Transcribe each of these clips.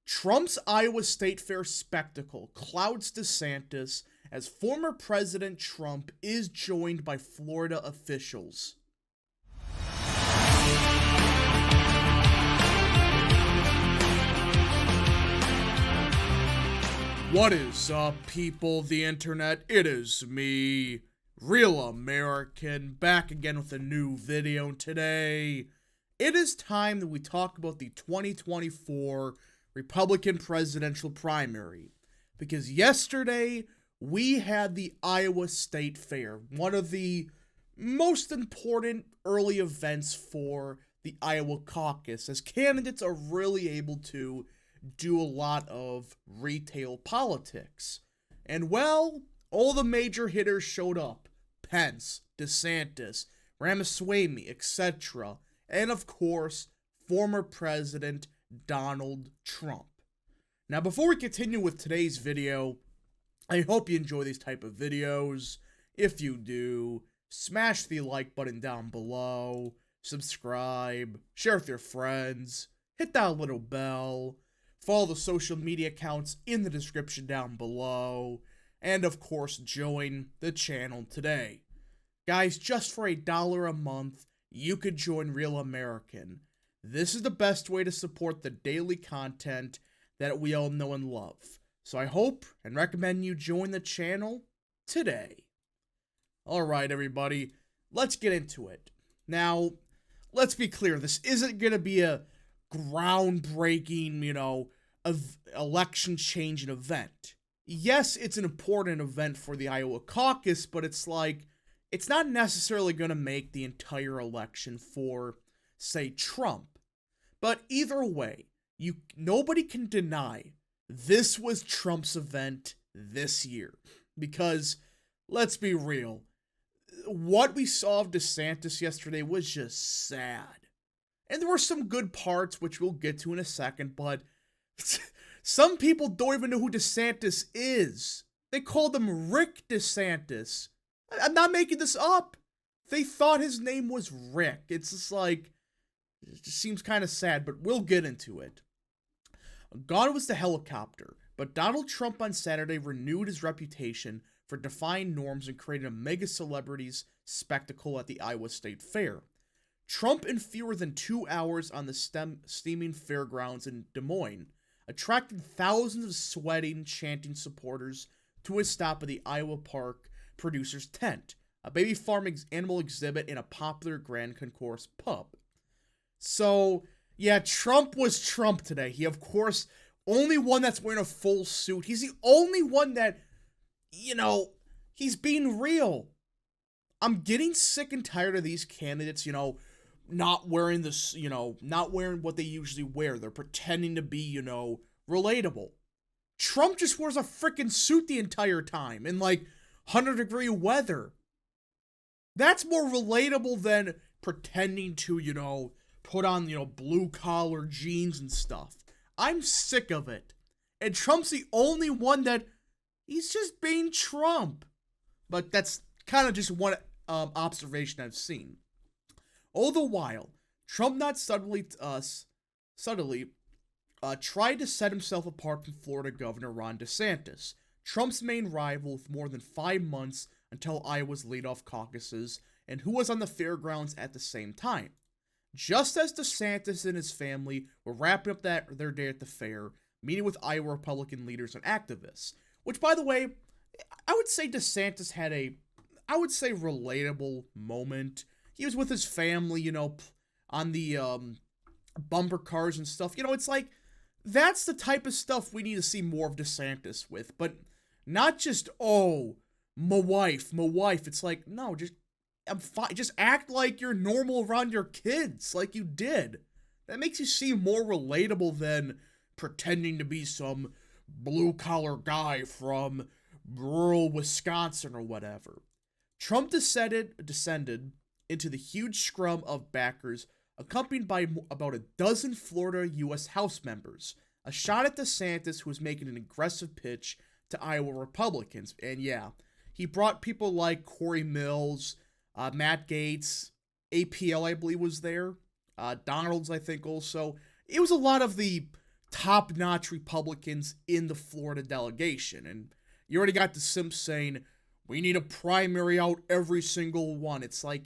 Trump's Iowa State Fair spectacle clouds DeSantis as former President Trump is joined by Florida officials. What is up, people of the internet? It is me, Real American, back again with a new video. Today, it is time that we talk about the 2024 Republican presidential primary, because yesterday we had the Iowa State Fair, one of the most important early events for the Iowa caucus, as candidates are really able to do a lot of retail politics. And well, all the major hitters showed up: Pence, DeSantis, Ramaswamy, etc. And of course, former President Donald Trump. Now, before we continue with today's video, I hope you enjoy these type of videos. If you do, smash the like button down below, subscribe, share with your friends, hit that little bell, follow the social media accounts in the description down below, and of course, join the channel today. Guys, just for $1 a month, you could join Real American. This is the best way to support the daily content that we all know and love. So I hope and recommend you join the channel today. Alright, everybody, let's get into it. Now, let's be clear, this isn't going to be a groundbreaking, election changing event. Yes, it's an important event for the Iowa caucus, but it's not necessarily going to make the entire election for, say, Trump. But either way, nobody can deny this was Trump's event this year. Because, let's be real, what we saw of DeSantis yesterday was just sad. And there were some good parts, which we'll get to in a second, but some people don't even know who DeSantis is. They called him Rick DeSantis. I'm not making this up. They thought his name was Rick. It's just it just seems kind of sad, but we'll get into it. Gone was the helicopter, but Donald Trump on Saturday renewed his reputation for defying norms and creating a mega celebrities spectacle at the Iowa State Fair. Trump, in fewer than 2 hours on the steaming fairgrounds in Des Moines, attracted thousands of sweating, chanting supporters to his stop at the Iowa Park producer's tent, a baby farm animal exhibit in a popular Grand Concourse pub. So, yeah, Trump was Trump today. He, of course, only one that's wearing a full suit. He's the only one that, he's being real. I'm getting sick and tired of these candidates, not wearing this, not wearing what they usually wear. They're pretending to be, relatable. Trump just wears a freaking suit the entire time in 100-degree weather. That's more relatable than pretending to, put on, blue-collar jeans and stuff. I'm sick of it. And Trump's the only one that, he's just being Trump. But that's kind of just one observation I've seen. All the while, Trump not subtly tried to set himself apart from Florida Governor Ron DeSantis, Trump's main rival with more than 5 months until Iowa's leadoff caucuses, and who was on the fairgrounds at the same time. Just as DeSantis and his family were wrapping up their day at the fair, meeting with Iowa Republican leaders and activists, which, by the way, I would say DeSantis had relatable moment. He was with his family, on the bumper cars and stuff. It's that's the type of stuff we need to see more of DeSantis with, but not just, oh, my wife. It's no, I'm fine. Just act like you're normal around your kids, like you did. That makes you seem more relatable than pretending to be some blue-collar guy from rural Wisconsin or whatever. Trump descended into the huge scrum of backers, accompanied by about a dozen Florida U.S. House members, a shot at DeSantis, who was making an aggressive pitch to Iowa Republicans. And yeah, he brought people like Corey Mills, Matt Gaetz, APL, I believe, was there. Donalds, I think, also. It was a lot of the top-notch Republicans in the Florida delegation. And you already got the Simps saying, we need to primary out every single one. It's like,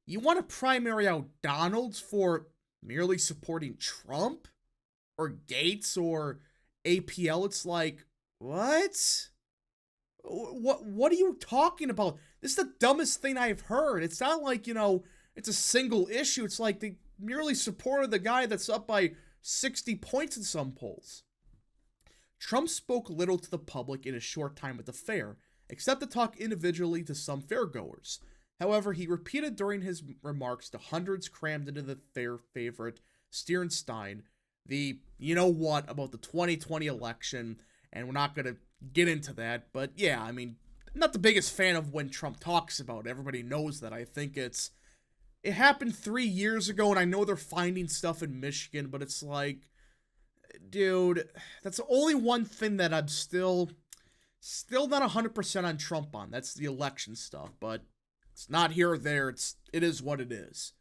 you want to primary out Donalds for merely supporting Trump? Or Gates or APL? It's like, what? What are you talking about? This is the dumbest thing I've heard. It's not like, it's a single issue. It's like they merely supported the guy that's up by 60 points in some polls. Trump spoke little to the public in a short time at the fair, except to talk individually to some fairgoers. However, he repeated during his remarks to hundreds crammed into the fair favorite, Sterenstein, the you-know-what about the 2020 election, and we're not going to get into that, but yeah, I mean, I'm not the biggest fan of when Trump talks about it. Everybody knows that. I think it happened 3 years ago, and I know they're finding stuff in Michigan, but it's like, dude, that's the only one thing that I'm still not 100% on Trump on. That's the election stuff, but it's not here or there. It is what it is.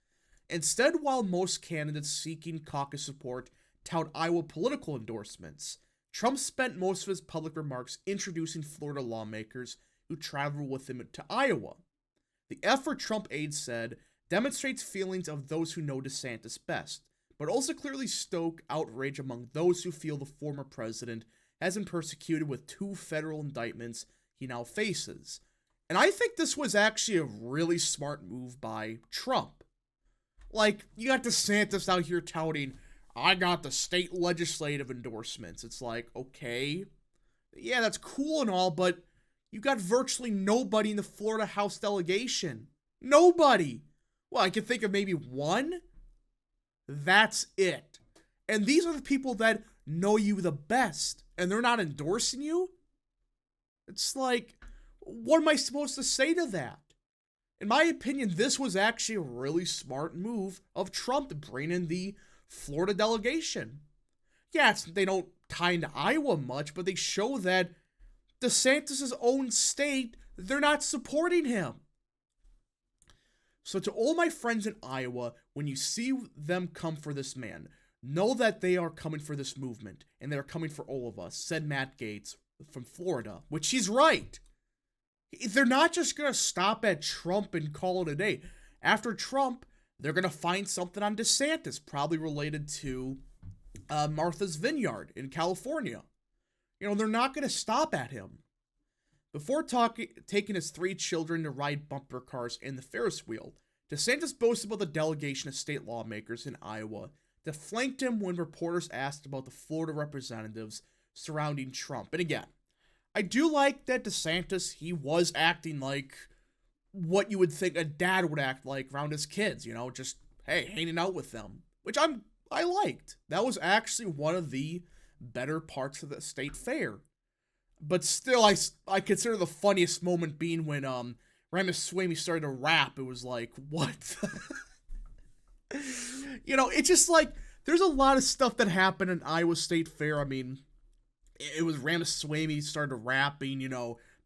Instead, while most candidates seeking caucus support tout Iowa political endorsements, Trump spent most of his public remarks introducing Florida lawmakers who traveled with him to Iowa. The effort, Trump aides said, demonstrates feelings of those who know DeSantis best, but also clearly stoke outrage among those who feel the former president has been persecuted with 2 federal indictments he now faces. And I think this was actually a really smart move by Trump. Like, you got DeSantis out here touting, I got the state legislative endorsements. It's like, okay, yeah, that's cool and all, but you got virtually nobody in the Florida House delegation. Nobody. Well, I can think of maybe one. That's it. And these are the people that know you the best, and they're not endorsing you? It's like, what am I supposed to say to that? In my opinion, this was actually a really smart move of Trump to bring in the Florida delegation. Yeah, they don't tie into Iowa much, but they show that DeSantis' own state, they're not supporting him. So to all my friends in Iowa, when you see them come for this man, know that they are coming for this movement, and they are coming for all of us, said Matt Gaetz from Florida, which he's right. They're not just going to stop at Trump and call it a day. After Trump, they're going to find something on DeSantis, probably related to Martha's Vineyard in California. They're not going to stop at him. Before taking his 3 children to ride bumper cars in the Ferris wheel, DeSantis boasted about the delegation of state lawmakers in Iowa that flanked him when reporters asked about the Florida representatives surrounding Trump. And again, I do like that DeSantis, he was acting like what you would think a dad would act like around his kids, just, hey, hanging out with them, which I liked. That was actually one of the better parts of the state fair. But still, I consider the funniest moment being when Ramaswamy started to rap. It was like, what? It's just like, there's a lot of stuff that happened in Iowa State Fair. I mean, it was Ramaswamy started rapping,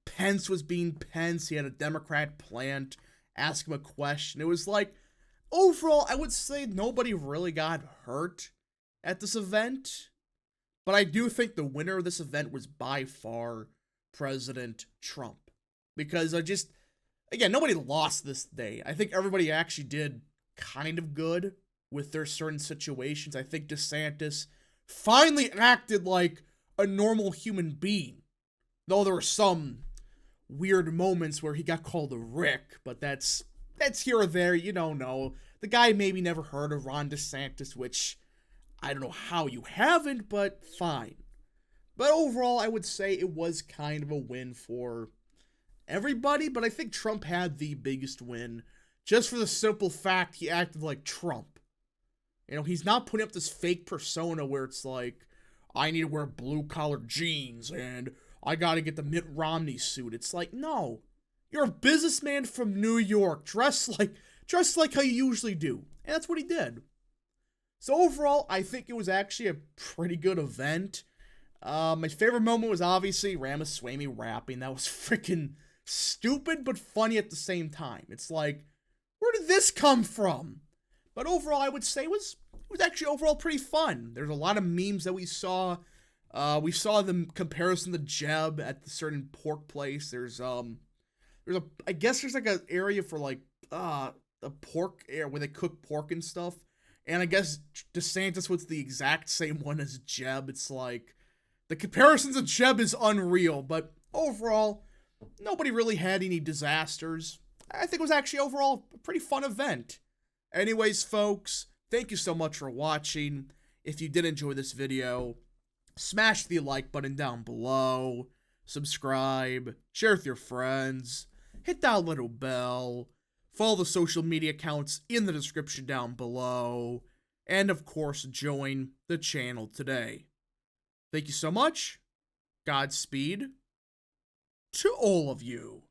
Pence was being Pence. He had a Democrat plant ask him a question. It was like, overall, I would say nobody really got hurt at this event. But I do think the winner of this event was by far President Trump. Because again, nobody lost this day. I think everybody actually did kind of good with their certain situations. I think DeSantis finally acted like a normal human being. Though there were some weird moments where he got called a Rick, but that's here or there, you don't know. The guy maybe never heard of Ron DeSantis, which I don't know how you haven't, but fine. But overall, I would say it was kind of a win for everybody, but I think Trump had the biggest win just for the simple fact he acted like Trump. He's not putting up this fake persona where it's like, I need to wear blue-collar jeans and I gotta get the Mitt Romney suit. It's like, no. You're a businessman from New York. Dress like how you usually do. And that's what he did. So overall, I think it was actually a pretty good event. My favorite moment was obviously Ramaswamy rapping. That was freaking stupid but funny at the same time. It's like, where did this come from? But overall, I would say it was actually overall pretty fun. There's a lot of memes that we saw. We saw the comparison to Jeb at the certain pork place. I guess there's like an area for like a pork area where they cook pork and stuff. And I guess DeSantis was the exact same one as Jeb. It's like the comparisons of Jeb is unreal, but overall, nobody really had any disasters. I think it was actually overall a pretty fun event. Anyways, folks, thank you so much for watching. If you did enjoy this video, smash the like button down below, subscribe, share with your friends, hit that little bell, follow the social media accounts in the description down below, and of course, join the channel today. Thank you so much. Godspeed to all of you.